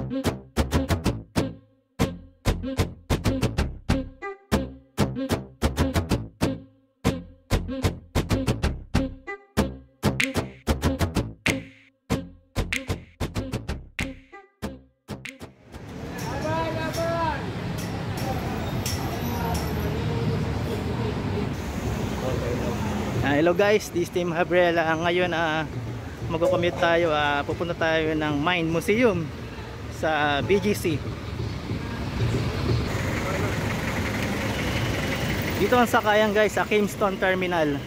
Hello guys, this is Team Gabriela. Ngayon magko-commute tayo, pupunta tayo ng Mine Museum sa BGC. Dito ang sakayan guys, sa Kingston Terminal.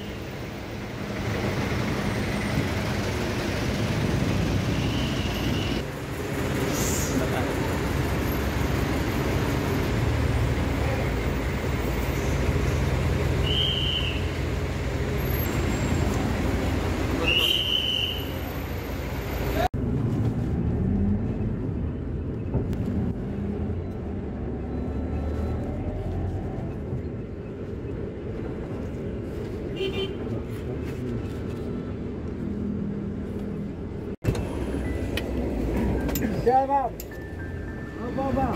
Baba. Baba.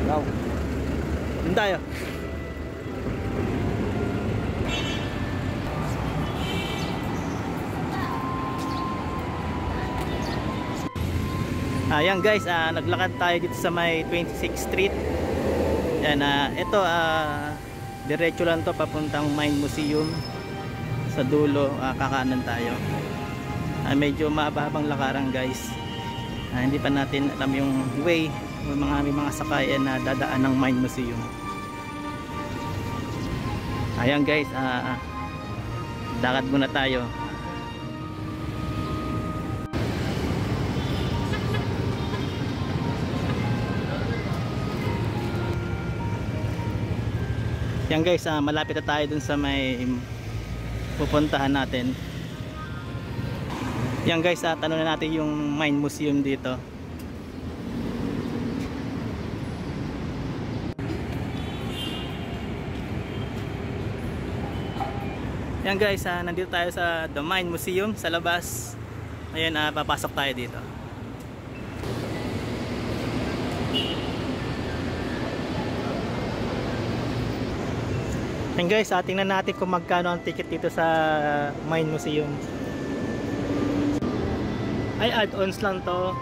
Wow. Doon tayo. Ayan guys, naglakad tayo dito sa may 26th Street. Yan, ito diretso lang to papuntang Mine Museum. Sa dulo, kakanan tayo. Medyo mahabang lakaran guys. Hindi pa natin alam yung way, may mga sakayan na dadaan ng Mine Museum. Ayan guys, lakad muna tayo. Yan guys, malapit na tayo dun sa may pupuntahan natin. Yan guys, tanong na natin yung Mine Museum dito. Yan guys, nandito tayo sa The Mine Museum sa labas. Ngayon, papasok tayo dito. Yan guys, tingnan natin kung magkano ang ticket dito sa Mine Museum. Ay, add-ons lang to.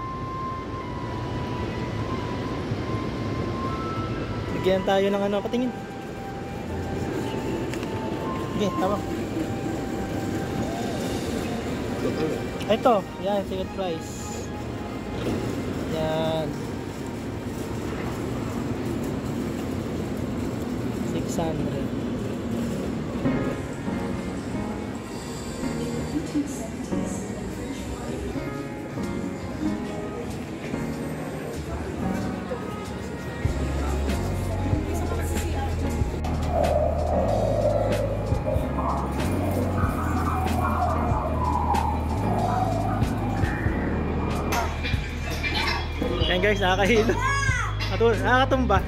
Bigyan tayo ng ano, patingin. Okay, tama. Ito, yan, ticket price. Yan. 600. Yan guys, nakakahilo. Nakakatumba.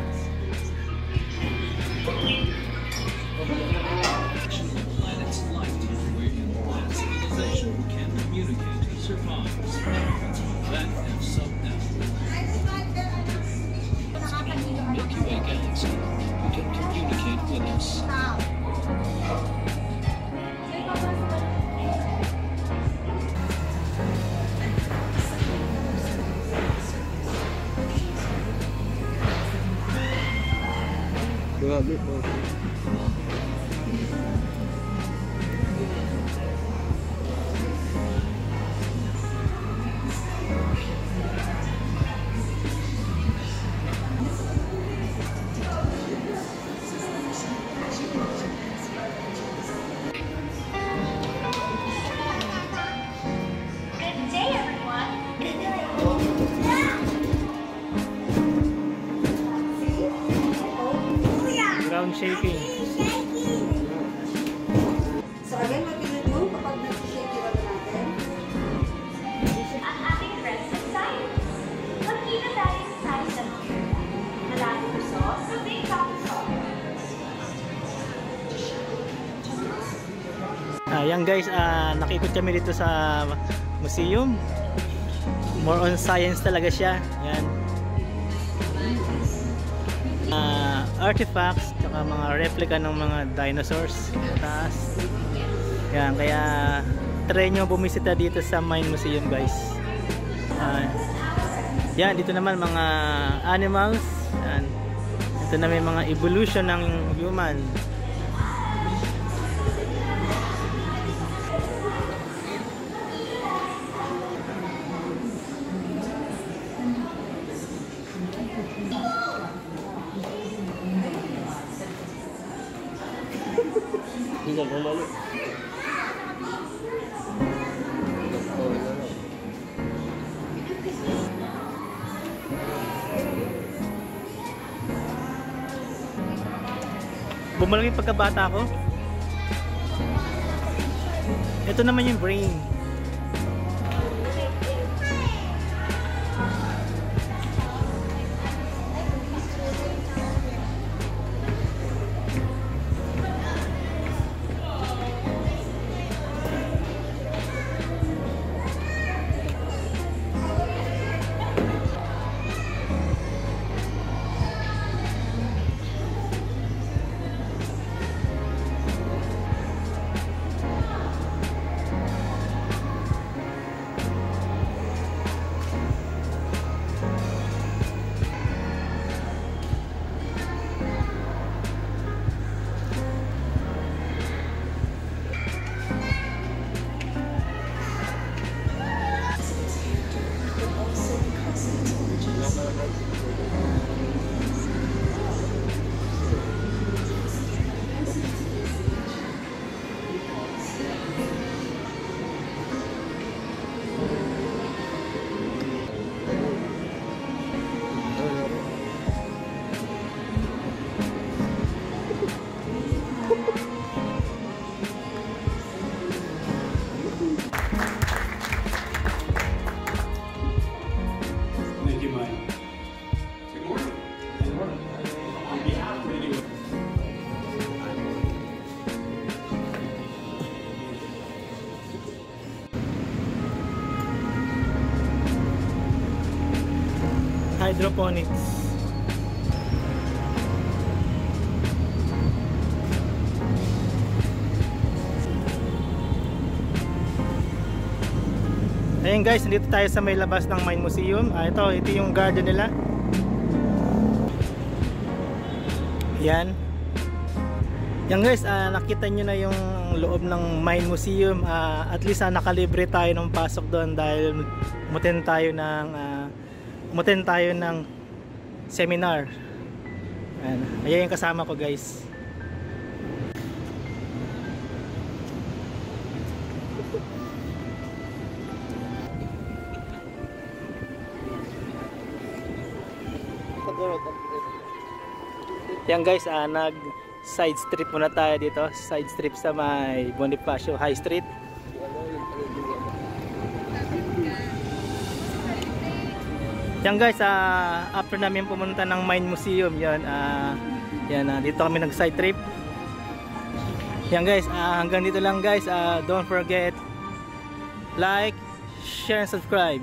Grabe po. Ground shaking. So again, mapinod mo kapag nag-shake yung ano natin. Ang ating resting side. Magkita tayo sa size ng beer. Malaki puso sa big coffee sauce. Ayan guys, nakikot kami dito sa museum. more on science talaga siya. Yan. Artifacts, tsaka mga replica ng mga dinosaurs. Taas. Yan, kaya try nyo bumisita dito sa Mind Museum, guys. Yan, dito naman mga animals. Yan. Ito na may mga evolution ng human. Hindi ko malo. Bumalik yung pagkabata ko. Ito naman yung brain. Hydroponics. Ayun guys, dito tayo sa may labas ng Mind Museum. Ito yung garden nila. Yan. Yan guys, nakita nyo na yung loob ng Mind Museum. At least nakalibre tayo ng pasok doon dahil umutin tayo ng seminar. Ayan yung kasama ko guys. Yan guys, nag side strip muna tayo dito. Side strip sa may Bonifacio High Street. Yan guys, after namin pumunta ng Mind Museum, yan, dito kami nag side trip. Yan guys, hanggang dito lang guys. Don't forget, like, share, and subscribe.